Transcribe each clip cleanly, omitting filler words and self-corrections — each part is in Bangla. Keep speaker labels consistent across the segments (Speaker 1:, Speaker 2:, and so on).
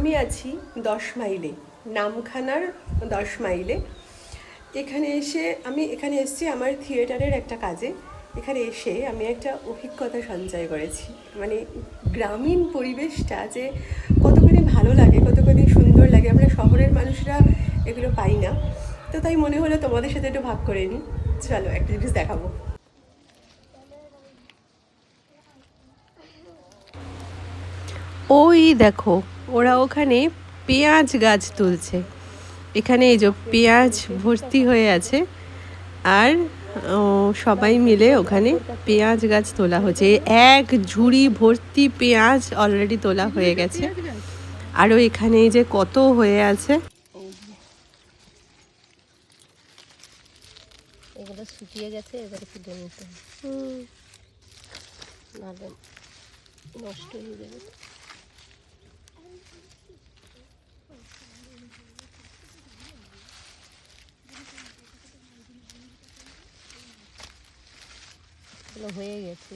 Speaker 1: আমি আছি 10 মাইলে, নামখানার 10 মাইলে। এখানে এসেছি আমার থিয়েটারের একটা কাজে। এখানে এসে আমি একটা অভিজ্ঞতা সঞ্চয় করেছি। মানে গ্রামীণ পরিবেশটা যে কতখানি ভালো লাগে, কতখানি সুন্দর লাগে, আমরা শহরের মানুষরা এগুলো পাই না। তো তাই মনে হলো তোমাদের সাথে একটু ভাগ করে নিই। চলো একটা জিনিস দেখাবো। ওই দেখো, ওরা ওখানে পেঁয়াজ গাছ তুলছে। এখানে এই যে পেঁয়াজ ভর্তি হয়ে আছে, আর সবাই মিলে ওখানে পেঁয়াজ গাছ তোলা হচ্ছে। এক ঝুড়ি ভর্তি পেঁয়াজ অলরেডি তোলা হয়ে গেছে, আরও এখানে এই যে কত হয়ে আছে।
Speaker 2: এগুলো শুকিয়ে গেছে, এবারে তুলে নিতে হবে, নাহলে নষ্ট হয়ে যাবে। এগুলো হয়ে গেছে।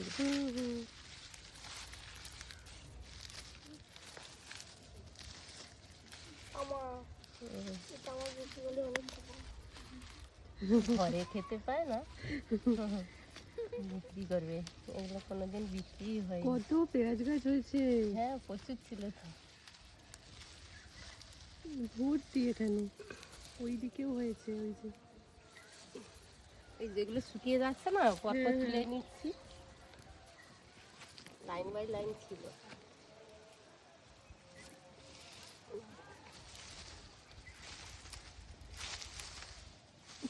Speaker 2: ঘরে খেতে পায় না, বিক্রি করবে। এগুলো কোনোদিন বিক্রি হয়।
Speaker 1: কত পেঁয়াজ গাছ হয়েছে!
Speaker 2: হ্যাঁ, প্রচুর ছিল তো,
Speaker 1: ভর্তি এখানে। ওই দিকেও হয়েছে, ওই যে
Speaker 2: এই যেগুলো শুকিয়ে যাচ্ছে না, পরপর তুলে নিচ্ছি। লাইন বাই লাইন ছিল।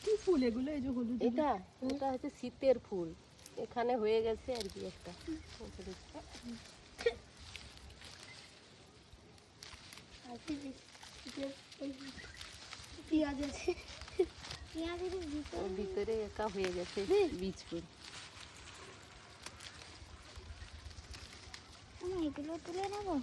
Speaker 1: কি ফুল এগুলো? এই যে হলুদ।
Speaker 2: এটা এটা হচ্ছে শীতের ফুল, এখানে হয়ে গেছে আর কি একটা।
Speaker 3: পেঁয়াজ আছে, পেঁয়াজের
Speaker 2: ভিতরে একা হয়ে গেছে বীজ ফুল।
Speaker 3: এগুলো তুলে নেবো।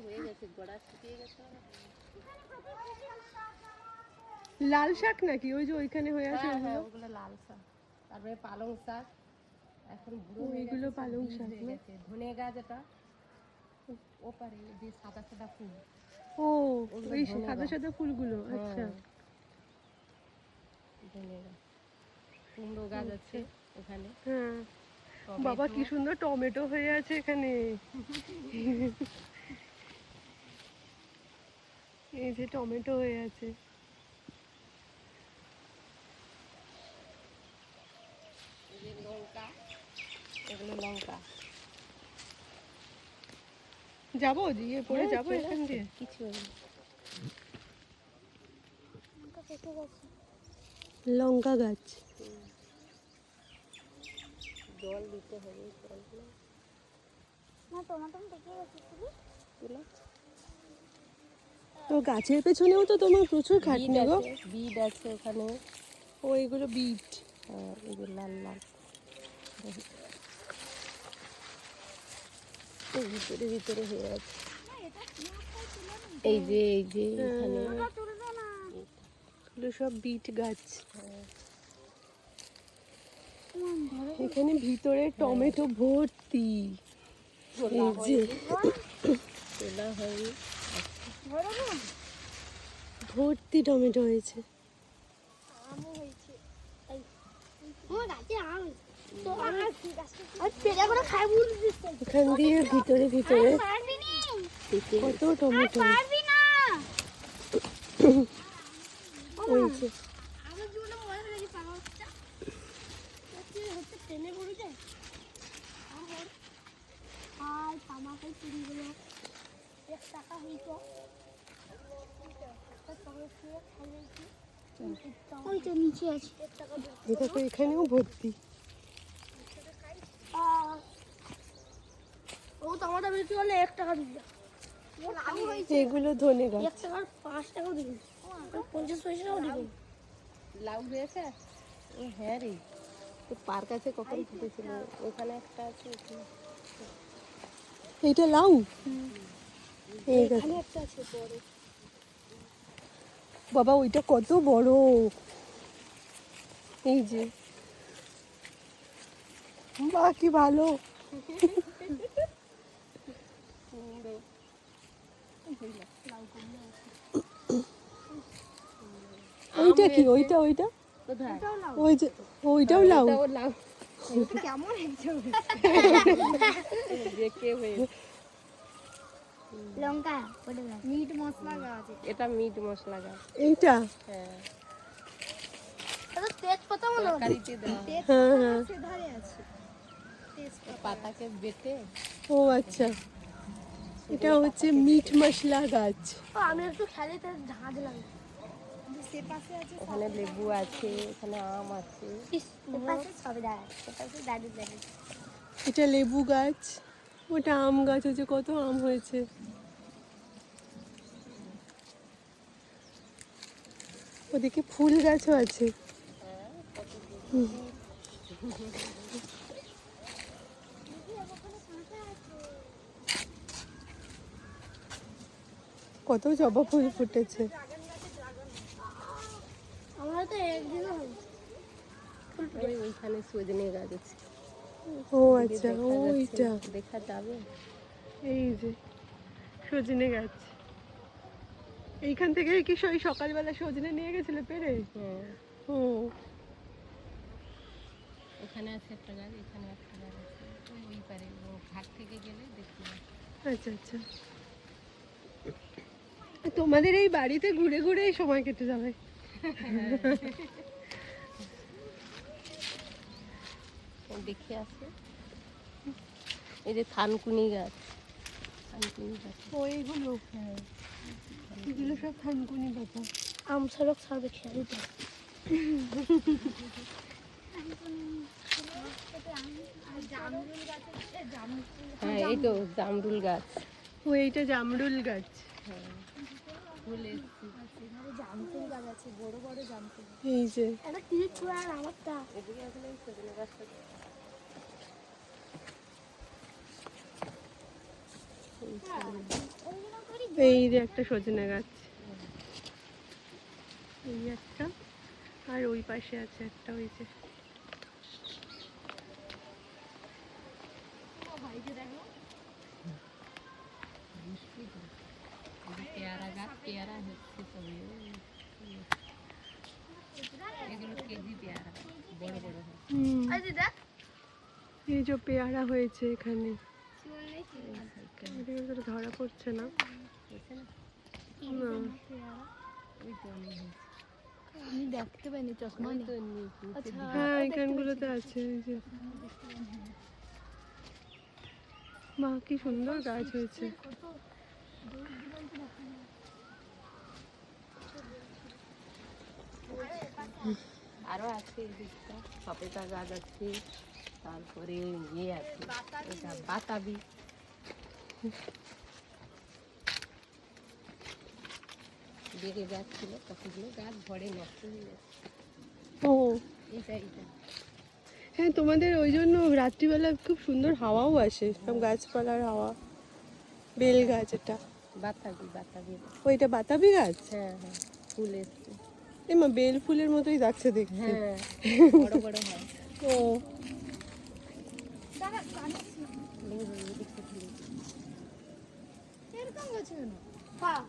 Speaker 2: হয়ে গেছে, গোড়া শুকিয়ে গেছে।
Speaker 1: লাল শাক নাকি ওই যে ওইখানে হয়ে আছে?
Speaker 2: হ্যাঁ, ওগুলো লাল শাক। তারপরে পালং শাক, এখন
Speaker 1: এগুলো পালং শাক না?
Speaker 2: ধনে গাছ, এটা ওপারে যে সাদা সাদা ফুল।
Speaker 1: ও, ওই সাদা সাদা ফুলগুলো। আচ্ছা,
Speaker 2: ধনে গাছ। কুমড়ো গাছ আছে ওখানে।
Speaker 1: হ্যাঁ। বাবা কি সুন্দর টমেটো হয়ে আছে এখানে। এই যে টমেটো হয়ে আছে।
Speaker 2: লঙ্কা, এগুলো লঙ্কা।
Speaker 1: যাবো দিয়ে পরে যাবো এখান দিয়ে।
Speaker 2: কিছু
Speaker 1: লঙ্কা গাছ।
Speaker 2: জল দিতে হবে।
Speaker 1: তো গাছের পেছনেও তো তোমার প্রচুর খাটনি গো।
Speaker 2: বিট আছে ওখানে।
Speaker 1: ও, এগুলো বিট।
Speaker 2: হ্যাঁ, এগুলো লাল লাল ভিতরে ভিতরে হয়ে আছে। এই যে এখানে
Speaker 1: সব বিট গাছ। এখানে ভিতরে টমেটো ভর্তি। ভর্তি টমেটো হয়েছে। এখান দিয়ে ভিতরে ভিতরে কত টমেটো হয়েছে।
Speaker 3: নিচে আছে,
Speaker 1: দেখো এখানেও ভর্তি।
Speaker 3: ও টমেটো বিক্রি হলে 1 টাকা দিবে।
Speaker 1: এগুলো ধনে গাছ।
Speaker 3: 1 টাকার 5 টাকাও দিবে, 50 পয়সাও দিবে।
Speaker 2: লাউ হয়েছে। হ্যাঁ রে, তো পার্ক আছে, কখন ফুটেছিল? ওখানে একটা আছে।
Speaker 1: এইটা লাউ? এই দেখো
Speaker 3: এখানে একটা আছে বড়।
Speaker 1: বাবা, ওইটা কত বড়! এই যে, বাহ কি ভালো! ওইটা কি? ওইটা ওইটা
Speaker 2: কোথায়?
Speaker 1: ওই যে, ওইটাও লাউ?
Speaker 2: ওটাও লাউ।
Speaker 3: এটা কেমন হয়েছে?
Speaker 2: দেখে হয়ে
Speaker 3: লঙ্কা ওটা দাও। মিট মশলা গাছ।
Speaker 2: এটা মিট মশলা গাছ।
Speaker 1: এইটা?
Speaker 2: হ্যাঁ,
Speaker 3: এটা তেজপাতা মনে হয়।
Speaker 2: তরকারিতে দেওয়া হয়।
Speaker 1: হ্যাঁ হ্যাঁ।
Speaker 3: সেধারে আছে তেজপাতা।
Speaker 2: পাতাকে বেটে
Speaker 1: ও আচ্ছা, এটা হচ্ছে মিট মশলা গাছ।
Speaker 3: ও আমি একটু খেলিতে ঝাঁজ লাগে। সে পাশে আছে
Speaker 2: ওখানে লেবু আছে, এখানে আম আছে।
Speaker 3: সে পাশে সবেদা আছে। সে পাশে দাদু দাদু।
Speaker 1: এটা লেবু গাছ, ওটা আম গাছ হচ্ছে, কত আম হয়েছে। ওদিকে ফুল গাছও আছে। কত জবা ফুল ফুটেছে।
Speaker 3: আমরা তো একদিনও হয়নি।
Speaker 2: ওইখানে সজনে গাছ আছে।
Speaker 1: ও আচ্ছা, ওইটা
Speaker 2: দেখা যাবে।
Speaker 1: এই যে সজনে গাছ। এইখান থেকে কি ওই সকালবেলা সজনে নিয়ে গেছিলে পেরে?
Speaker 2: হ্যাঁ,
Speaker 1: ও
Speaker 2: ওখানে আছে একটা গাছ, এখানে একটা গাছ আছে। ওই পারে ঘাট থেকে গেলে দেখতে পাবে।
Speaker 1: আচ্ছা আচ্ছা, তোমাদের এই বাড়িতে ঘুরে ঘুরে সময় কেটে যাবে।
Speaker 2: দেখে আসে। এই যে থানকুনি গাছ, থানকুনি গাছ।
Speaker 1: ও এইগুলো?
Speaker 2: হ্যাঁ,
Speaker 1: এগুলো সব থানকুনি পাতা।
Speaker 3: আম সড়ক সর্বে খেয়ালিতে।
Speaker 2: হ্যাঁ, এই তো জামরুল গাছ।
Speaker 1: ও এইটা জামরুল গাছ।
Speaker 2: হ্যাঁ, ফুল এসছে।
Speaker 3: জামতুল গাছ আছে বড় বড় জামতুল।
Speaker 1: এই যে
Speaker 3: এটা তিরিশ চূড়া আর আমারটা।
Speaker 2: এদিকে আসলে এই সজনে গাছটা
Speaker 1: এই যে একটা সজনে গাছ, এই একটা, আর ওই পাশে আছে একটা, ওই যে
Speaker 2: পেয়ারা গাছ, পেয়ারা হচ্ছে সবই। এগুলো কেজি পেয়ারা, বড় বড় হয়।
Speaker 3: এই যে দেখ
Speaker 1: এই যে পেয়ারা হয়েছে এখানে,
Speaker 3: জীবন নেই কি
Speaker 1: এদিকে তো ধরা পড়ছে না।
Speaker 2: হয়েছে না?
Speaker 1: না,
Speaker 2: ওই তো অনেক হয়েছে।
Speaker 3: আমি দেখতে পাইনি চশমা
Speaker 2: ওই
Speaker 3: নেই।
Speaker 2: তো নিচের
Speaker 3: আচ্ছা
Speaker 2: দিকে।
Speaker 1: হ্যাঁ এখানগুলোতে আছে। এই যে মা, কি সুন্দর গাছ হয়েছে।
Speaker 3: কত দূর দূরান্ত দেখা যায়।
Speaker 2: আরো আছে এদিকটা, সপেতা গাছ আছে, তারপরে ইয়ে আছে, এটা বাতাবি। বেড়ে গাছ ছিল, কতগুলো গাছ ঝড়ে নষ্ট হয়ে গেছে।
Speaker 1: ও
Speaker 2: এইটা এইটা
Speaker 1: হ্যাঁ, তোমাদের ওই জন্য রাত্রিবেলা খুব সুন্দর হাওয়াও আসে, সব গাছপালার হাওয়া। বেল গাছ এটা,
Speaker 2: বাতাবি, বাতাবি।
Speaker 1: ওইটা বাতাবি গাছ।
Speaker 2: হ্যাঁ হ্যাঁ, ফুল এসছে।
Speaker 1: এমা বেল ফুলের মতোই লাগছে দেখতে।
Speaker 2: হ্যাঁ, বড় বড় হয়।
Speaker 1: ও
Speaker 3: এরকম গাছ কেন? হ্যাঁ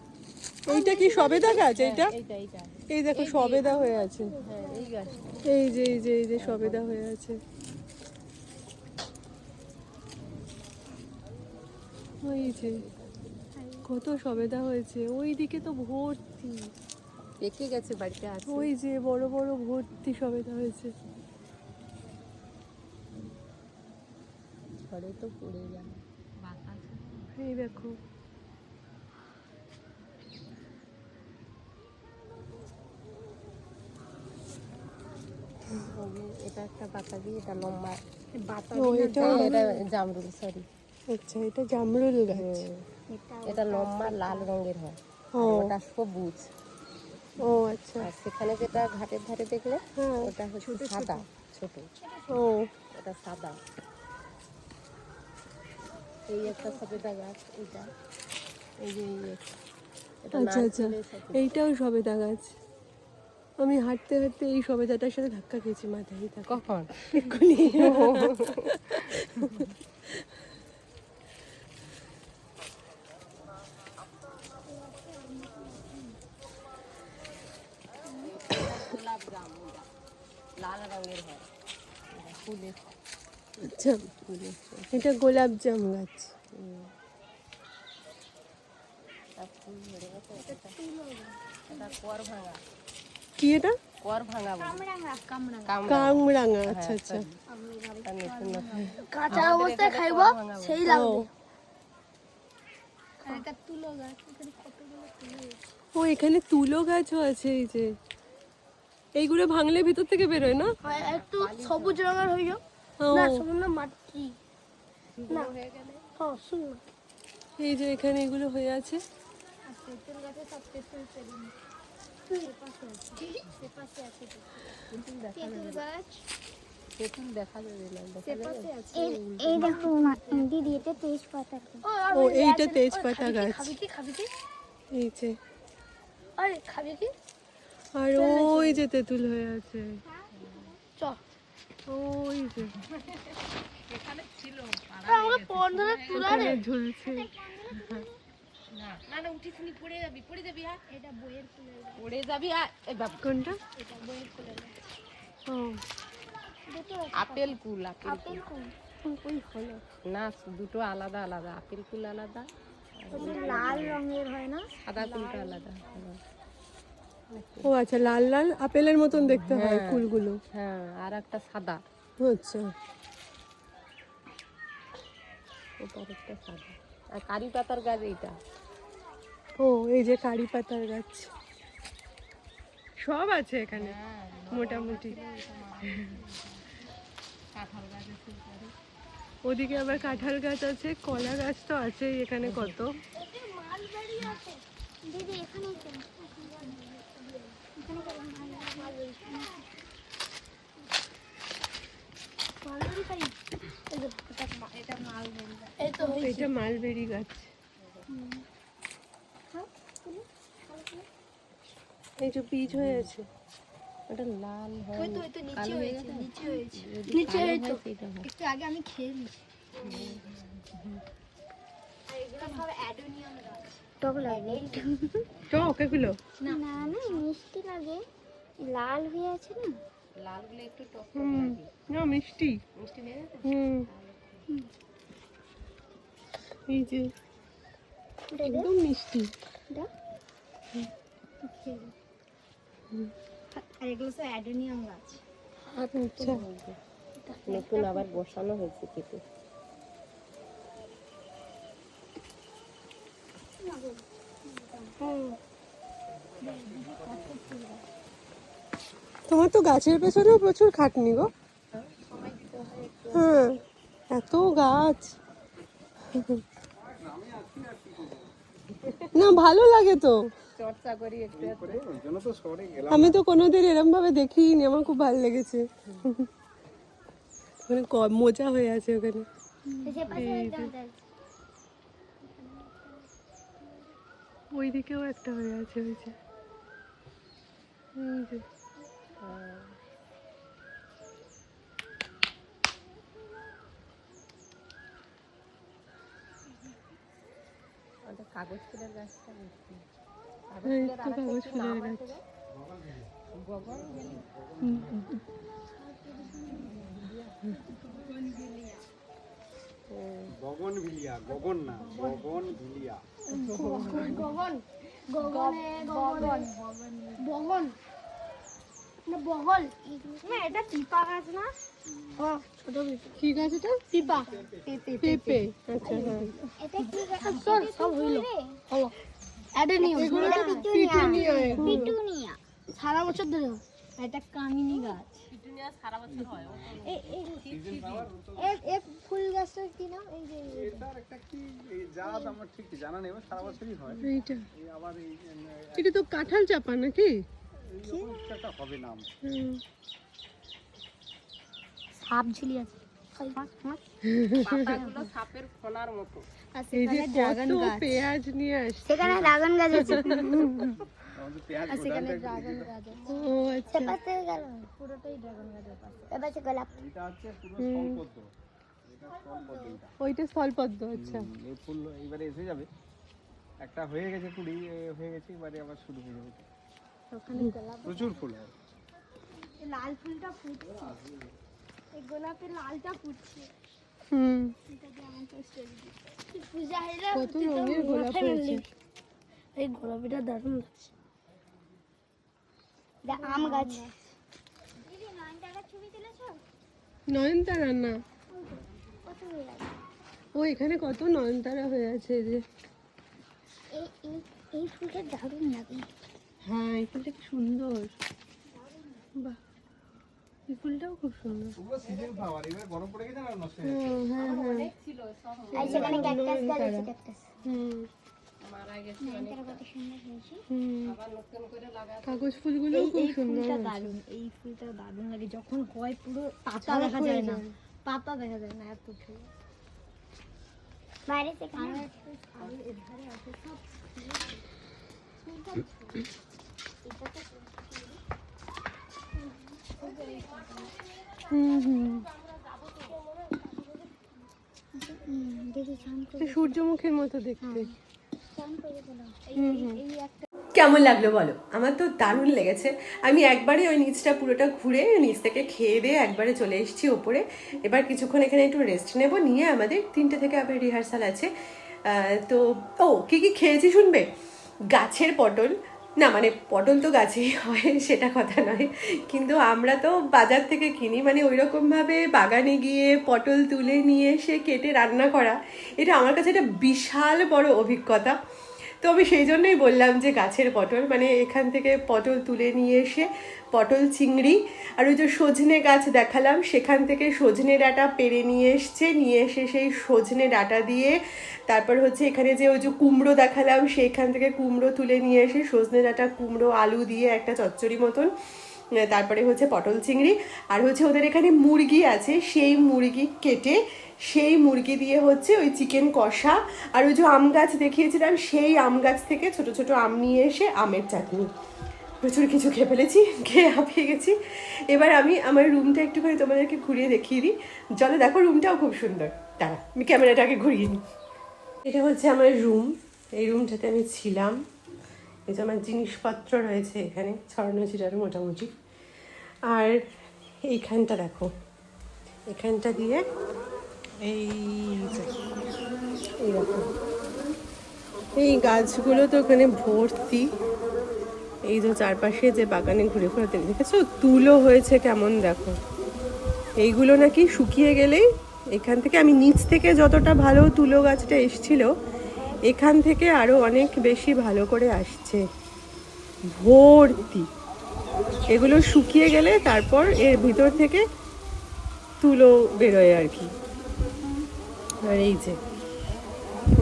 Speaker 1: এইটা কি সবেদা গাছ? এইটা
Speaker 2: এইটা এইটা
Speaker 1: এই দেখো সবেদা হয়ে আছে।
Speaker 2: হ্যাঁ, এই গাছ।
Speaker 1: এই যে এই যে এই যে সবেদা হয়ে আছে। ওই যে কত সবেদা হয়েছে, ওই দিকে তো ভর্তি।
Speaker 2: পেকে গেছে, বাড়িতে আছে।
Speaker 1: ওই যে বড় বড় ভর্তি সবেদা হয়েছে।
Speaker 2: ঝড়ে তো পড়ে যায় বাতাস।
Speaker 1: এই দেখো,
Speaker 2: এটা একটা বাতাবি, এটা লম্বা।
Speaker 1: ও এটা
Speaker 2: এটা জামরুল, সরি।
Speaker 1: আচ্ছা, এটা জামরুল গাছ।
Speaker 2: এটা লম্বা লাল রঙের হয়,
Speaker 1: ও
Speaker 2: আর ওটা সবুজ।
Speaker 1: ও আচ্ছা,
Speaker 2: আর সেখানে যেটা ঘাটের ধারে দেখলে,
Speaker 1: হ্যাঁ
Speaker 2: ওটা হচ্ছে সাদা, ছোট।
Speaker 1: ও
Speaker 2: ওটা সাদা। এই একটা সবেদা গাছ, এইটা এই যে এটা
Speaker 1: আচ্ছা আচ্ছা,
Speaker 2: নারকেলের সাথে।
Speaker 1: এইটাও সবেদা গাছ। আমি হাঁটতে হাঁটতে এই সবেদাটার সাথে ধাক্কা খেয়েছি মাথায়।
Speaker 2: কখন?
Speaker 1: এক্ষুনি।
Speaker 2: গোলাপ জাম লাল রঙের হয়, এটা ফুলের
Speaker 1: আচ্ছা,
Speaker 2: ফুলের
Speaker 1: এটা গোলাপ জাম গাছ।
Speaker 2: ফুল ধরে গেছে। এটা কর ভাঙা,
Speaker 1: কি এটা?
Speaker 2: কর ভাঙা বলে।
Speaker 1: কামরাঙা। আচ্ছা আচ্ছা।
Speaker 3: কাঁচা অবস্থায় খাইব সেই
Speaker 1: ও
Speaker 3: লাগবে। আর একটা তুলো গাছ, এখানে কতগুলো তুলো।
Speaker 1: ও, এখানে তুলো গাছও আছে। এই যে এইগুলো ভাঙলে ভিতর থেকে বেরোয় না?
Speaker 3: আর একটু সবুজ রঙের হয়ে যাও
Speaker 1: ও,
Speaker 3: না, সম্পূর্ণ মাটি না
Speaker 2: হয়ে গেলে
Speaker 3: হ্যাঁ শুনুন।
Speaker 1: এই যে এখানে এগুলো হয়ে আছে।
Speaker 3: আর তেঁতুল গাছে সব তেঁতুল পেরিয়ে পাশে আছে, পাশে আছে তেঁতুল গাছ,
Speaker 2: তেঁতুল দেখা যাবে না, দেখা যাবে।
Speaker 3: পাশে আছে।
Speaker 4: এই দেখো দিদি, এটা তেজপাতা।
Speaker 1: ও, এইটা তেজপাতা গাছ।
Speaker 3: খাবি কি খাবি কি?
Speaker 1: এই যে,
Speaker 3: আরে খাবি কি?
Speaker 1: আর ওই যে তেঁতুল হয়ে আছে।
Speaker 3: চ
Speaker 1: ওই যে
Speaker 3: আমরা কোন ধরে তুলা রে?
Speaker 1: এখানে ঝুলছে।
Speaker 2: না না উঠিস নি, পড়ে যাবি, পড়ে যাবি।
Speaker 3: এটা বইয়ের ফুলের গাছ,
Speaker 2: পড়ে যাবি। এই বাবা,
Speaker 1: কোনটা?
Speaker 3: এটা বইয়ের ফুলের গাছ।
Speaker 1: ও,
Speaker 3: দুটো
Speaker 2: আপেল কুল, আপেল
Speaker 3: আপেল
Speaker 2: কুল।
Speaker 3: কোন ওই হলো
Speaker 2: না, দুটো আলাদা আলাদা, আপেল কুল আলাদা,
Speaker 3: ওটা লাল রঙের হয় না?
Speaker 2: সাদা কুলটা আলাদা।
Speaker 1: ও আচ্ছা, লাল লাল আপেলের মতন দেখতে হয়
Speaker 2: হ্যাঁ।
Speaker 1: কুলগুলো।
Speaker 2: হ্যাঁ, আর একটা সাদা,
Speaker 1: আচ্ছা,
Speaker 2: ওটা একটা সাদা। আর কারি পাতার গাছ এইটা।
Speaker 1: ও এই যে কারি পাতার গাছ সব আছে এখানে মোটামুটি।
Speaker 2: কাঁঠাল গাছ আছে।
Speaker 1: ওদিকে আবার কাঁঠাল গাছ আছে, কলা গাছ তো আছে এখানে কত।
Speaker 3: মালবেরি আছে দিদি, এখানে এখানে মালবেরি খাই। এটা মালবেরি, এই তো
Speaker 1: এটা মালবেরি গাছ। এই যে বীজ হয়ে আছে।
Speaker 2: ওটা লাল হয়,
Speaker 3: ওই তো ওই তো নিচে
Speaker 2: কালো হয়ে
Speaker 3: হয়েছে,
Speaker 2: গেছে।
Speaker 3: নিচে হয়েছে,
Speaker 2: যদি
Speaker 3: নিচে
Speaker 2: কালো
Speaker 3: এই তো
Speaker 2: হয় সেটা হয়।
Speaker 3: একটু আগে আমি খেয়ে নিয়েছি। আর এগুলো সব অ্যাডোনিয়াম গাছ,
Speaker 4: টক লাগে।
Speaker 1: টক এগুলো?
Speaker 4: না না, মিষ্টি লাগে, লাল হয়ে আছে না।
Speaker 2: লালগুলো একটু টক টক
Speaker 1: হুম,
Speaker 2: লাগে।
Speaker 1: না মিষ্টি।
Speaker 2: মিষ্টি হয়ে গেছে।
Speaker 1: হুম, এই যে
Speaker 4: ওটা দে,
Speaker 1: একদম মিষ্টি।
Speaker 4: দাও।
Speaker 3: আর এগুলো সব অ্যাডোনিয়াম গাছ।
Speaker 1: আচ্ছা,
Speaker 2: নতুন আবার বসানো হয়েছে কেটে।
Speaker 1: তোমার তো গাছের পেছনেও প্রচুর খাটনি গো। হ্যাঁ, এত গাছ। না ভালো লাগে তো।
Speaker 2: চর্চা করি একটু।
Speaker 1: আমি তো কোনোদিন এরম ভাবে দেখিনি, আমার খুব ভালো লেগেছে। ওখানে মোজা হয়ে আছে ওখানে।
Speaker 4: সে পাশে একটা আছে।
Speaker 1: ওই দিকেও একটা হয়ে আছে। ওই যে এই যে
Speaker 2: আমাদের কাগজ ফুলের গাছটা বেশি।
Speaker 1: এই তো কাগজ ফুলের গাছ।
Speaker 2: গগন বেলি।
Speaker 5: গগনভিলিয়া, গগন না, গগনভিলিয়া।
Speaker 3: গগন, গগনে গগন, বগন না বগল না, এটা পিপা গাছ না? ও ছোট
Speaker 1: কি গাছ এটা?
Speaker 3: পিপা।
Speaker 1: পেঁপে। আচ্ছা, হ্যাঁ।
Speaker 4: এটা কি গাছ?
Speaker 3: চল সব হইলো হলো অ্যাডোনিয়াম।
Speaker 1: এগুলো
Speaker 4: এটা
Speaker 1: পিটুনিয়া এগুলো।
Speaker 4: পিটুনিয়া।
Speaker 3: সারা বছর ধরে হয়। এটা কামিনী গাছ।
Speaker 2: পিটুনিয়া সারা বছর হয়।
Speaker 3: এক ফুল গাছের কি নাম? এই যে
Speaker 5: এটার একটা কি এই জাত আমার ঠিক জানা নেই, সারা বছরই হয়।
Speaker 1: এইটা
Speaker 5: এই আবার এই
Speaker 1: এটা তো কাঁঠাল চাপা নাকি?
Speaker 5: এইরকম কিছু একটা হবে নাম।
Speaker 1: হুম।
Speaker 4: সাপ ঝুলি আছে।
Speaker 2: পাতাগুলো সাপের ফোনার মতো।
Speaker 3: আর
Speaker 1: এই যে
Speaker 3: সেখানে ড্রাগন
Speaker 1: কত
Speaker 3: গাছ,
Speaker 1: পেঁয়াজ নিয়ে আসছে।
Speaker 3: সেখানে ড্রাগন গাছ আছে,
Speaker 5: আমাদের পেঁয়াজ
Speaker 3: আর সেখানে
Speaker 5: গোডাউনটা
Speaker 3: ড্রাগন গাছ আছে।
Speaker 1: ও আচ্ছা,
Speaker 3: পাশে গেল পুরোটাই ড্রাগন গাছের পাশে। এবার সে গোলাপ
Speaker 5: এটা হচ্ছে পুরো স্থলপদ্ম, এটা স্থলপদ্ম এটা।
Speaker 1: ওইটা স্থলপদ্ম। আচ্ছা,
Speaker 5: এই ফুল এবারে এসে যাবে, একটা হয়ে গেছে কুড়ি হয়ে গেছে, এবারে আবার শুরু হয়ে যাবে।
Speaker 3: ওখানে গোলাপ,
Speaker 5: প্রচুর ফুল হয়।
Speaker 3: এই লাল ফুলটা ফুটছে, এই গোলাপের লালটা ফুটছে।
Speaker 1: হুম,
Speaker 3: এটা দিয়ে আমার কাছে পূজা হলে
Speaker 1: কত রঙের গোলাপ হয়েছে।
Speaker 3: এই গোলাপিটা দারুণ লাগছে। আম গাছ, দিদি নয়নতারার ছবি তুলেছো?
Speaker 1: নয়নতারা না,
Speaker 3: কত হয়ে গেছে।
Speaker 1: ও এখানে কত নয়নতারা হয়ে আছে। এই যে
Speaker 3: এই এই এই ফুলটা দারুণ লাগে।
Speaker 1: হ্যাঁ, এই ফুলটা কি সুন্দর। বাহ, এই ফুলটাও খুব সুন্দর।
Speaker 5: ওগুলো সিজন ফ্লাওয়ার, এবারে গরম পড়ে গেছে না, নষ্ট হয়ে যাবে।
Speaker 1: হ্যাঁ হ্যাঁ,
Speaker 3: আর সেখানে ক্যাকটাস গাছ আছে, ক্যাকটাস।
Speaker 1: হুম
Speaker 2: মারা গেছে
Speaker 3: নয়নতারা কত সুন্দর হয়েছে।
Speaker 1: হুম,
Speaker 2: আবার নতুন করে লাগা।
Speaker 1: কাগজ ফুলগুলো খুব সুন্দর হয়েছে।
Speaker 3: দারুণ, এই ফুলটা দারুণ লাগে যখন হয়, পুরো পাতা দেখা যায় না, পাতা দেখা যায় না, এত ফুল বাইরে থেকে। আর এধারে আছে সব
Speaker 1: হুম হুম,
Speaker 3: দেখি চান করে,
Speaker 1: এটা সূর্যমুখীর মতো দেখতে।
Speaker 3: চান করে দিলাম। এই একটা
Speaker 1: কেমন লাগলো বলো? আমার তো দারুণ লেগেছে। আমি একবারে ওই নিচটা পুরোটা ঘুরে নিচ থেকে খেয়ে দিয়ে একবারে চলে এসেছি ওপরে। এবার কিছুক্ষণ এখানে একটু রেস্ট নেব, নিয়ে আমাদের 3টে থেকে আবার রিহার্সাল আছে। তো ও কী কী খেয়েছি শুনবে? গাছের পটল, না মানে পটল তো গাছেই হয় সেটা কথা নয়, কিন্তু আমরা তো বাজার থেকে কিনি, মানে ওই রকমভাবে বাগানে গিয়ে পটল তুলে নিয়ে এসে কেটে রান্না করা, এটা আমার কাছে একটা বিশাল বড় অভিজ্ঞতা। তো আমি সেই জন্যই বললাম যে গাছের পটল, মানে এখান থেকে পটল তুলে নিয়ে এসে পটল চিংড়ি, আর ওই যে সজনে গাছ দেখালাম সেখান থেকে সজনে ডাঁটা পেড়ে নিয়ে এসে সেই সজনে ডাঁটা দিয়ে, তারপর হচ্ছে এখানে যে ওই যে কুমড়ো দেখালাম সেইখান থেকে কুমড়ো তুলে নিয়ে এসে সজনে ডাঁটা কুমড়ো আলু দিয়ে একটা চচ্চড়ি মতন, তারপরে হচ্ছে পটল চিংড়ি, আর হচ্ছে ওদের এখানে মুরগি আছে, সেই মুরগি কেটে সেই মুরগি দিয়ে হচ্ছে ওই চিকেন কষা, আর ওই যে আম গাছ দেখিয়েছিলাম সেই আম গাছ থেকে ছোট ছোট আম নিয়ে এসে আমের চাটনি। প্রচুর কিছু খেয়ে ফেলেছি, খেয়ে হাঁপিয়ে গেছি। এবার আমি আমার রুমটা একটুখানি তোমাদেরকে ঘুরিয়ে দেখিয়ে দিই। চলো দেখো, রুমটাও খুব সুন্দর। দাঁড়া আমি ক্যামেরাটাকে ঘুরিয়ে নিই। এটা হচ্ছে আমার রুম, এই রুমটাতে আমি ছিলাম। এই যে আমার জিনিসপত্র রয়েছে এখানে ছড়ানো ছিটানো মোটামুটি। আর এইখানটা দেখো, এখানটা দিয়ে এই যে এই দেখো, এই গাছগুলো তো ওখানে ভর্তি। এই যে চারপাশে যে বাগানে ঘুরে ঘুরে দেখেছো তুলো হয়েছে কেমন, দেখো এইগুলো নাকি শুকিয়ে গেলেই এখান থেকে, আমি নিচ থেকে যতটা ভালো তুলো গাছটা এসছিল এখান থেকে আরো অনেক বেশি ভালো করে আসছে, ভর্তি। এগুলো শুকিয়ে গেলে তারপর এর ভিতর থেকে তুলো বেরোয় আর কি। আর এই যে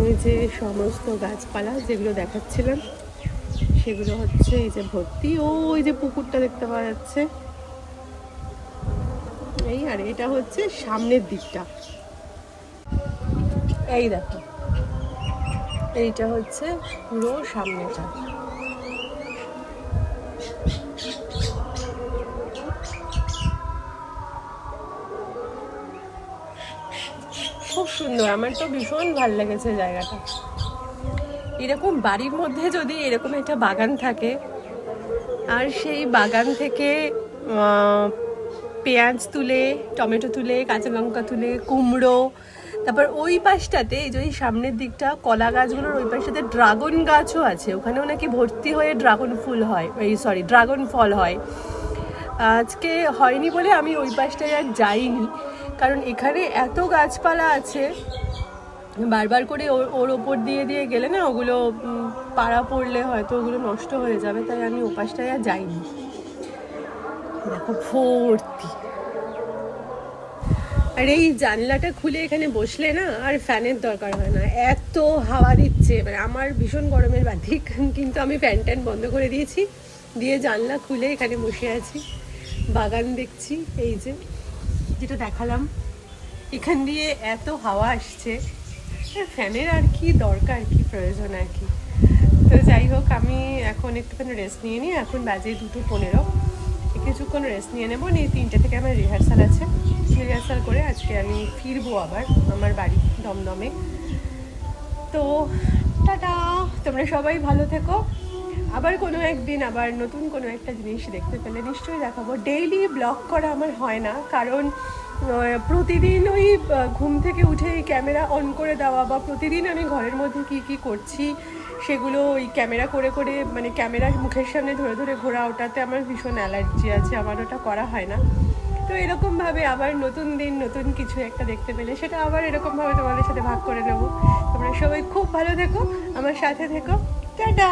Speaker 1: ওই যে সমস্ত গাছপালা যেগুলো দেখাচ্ছিলাম সেগুলো হচ্ছে এই যে ভর্তি। ওই যে পুকুরটা দেখতে পাওয়া যাচ্ছে, এই আর এটা হচ্ছে সামনের দিকটা। এই দেখো, এইটা হচ্ছে পুরো সামনেটা। খুব সুন্দর, আমার তো ভীষণ ভালো লেগেছে জায়গাটা। এরকম বাড়ির মধ্যে যদি এরকম একটা বাগান থাকে, আর সেই বাগান থেকে পেঁয়াজ তুলে, টমেটো তুলে, কাঁচা লঙ্কা তুলে, কুমড়ো, তারপর ওই পাশটাতে এই যে ওই সামনের দিকটা কলা গাছগুলোর ওই পাশটাতে ড্রাগন গাছও আছে, ওখানেও নাকি ভর্তি হয়ে ড্রাগন ফুল হয়, ড্রাগন ফল হয়। আজকে হয়নি বলে আমি ওই পাশটায় আর যাইনি, কারণ এখানে এত গাছপালা আছে, বারবার করে ওর ওপর দিয়ে দিয়ে গেলে না ওগুলো পাড়া পড়লে হয়তো ওগুলো নষ্ট হয়ে যাবে, তাই আমি ও পাশটায় আর যাইনি। দেখো ভর্তি। আর এই জানলাটা খুলে এখানে বসলে না আর ফ্যানের দরকার হয় না, এত হাওয়া দিচ্ছে। মানে আমার ভীষণ গরমের বাধিক, কিন্তু আমি ফ্যান ট্যান বন্ধ করে দিয়েছি, দিয়ে জানলা খুলে এখানে বসে আছি, বাগান দেখছি। এই যে যেটা দেখালাম এখান দিয়ে এত হাওয়া আসছে, ফ্যানের আর কি দরকার, কি প্রয়োজন আর কি। তো যাই হোক, আমি এখন একটুখানি রেস্ট নিয়ে নিই। এখন বাজে 2:15, কিছুক্ষণ রেস্ট নিয়ে নেবো। নিয়ে 3টে থেকে আমার রিহার্সাল আছে। রিহার্সাল করে আজকে আমি ফিরবো আবার আমার বাড়ি দমদমে। তো টাটা, তোমরা সবাই ভালো থেকো। আবার কোনো একদিন আবার নতুন কোনো একটা জিনিস দেখতে পেলে নিশ্চয়ই দেখাবো। ডেইলি ব্লগ করা আমার হয় না, কারণ প্রতিদিন ওই ঘুম থেকে উঠেই ক্যামেরা অন করে দেওয়া বা প্রতিদিন আমি ঘরের মধ্যে কি কি করছি সেগুলো ওই ক্যামেরা করে করে, মানে ক্যামেরার মুখের সামনে ধরে ধরে ঘোরা, ওটাতে আমার ভীষণ অ্যালার্জি আছে, আমার ওটা করা হয় না। তো এরকমভাবে আবার নতুন দিন নতুন কিছু একটা দেখতে পেলে সেটা আবার এরকমভাবে তোমাদের সাথে ভাগ করে নেবো। তোমরা সবাই খুব ভালো থেকো, আমার সাথে থেকো। টাটা।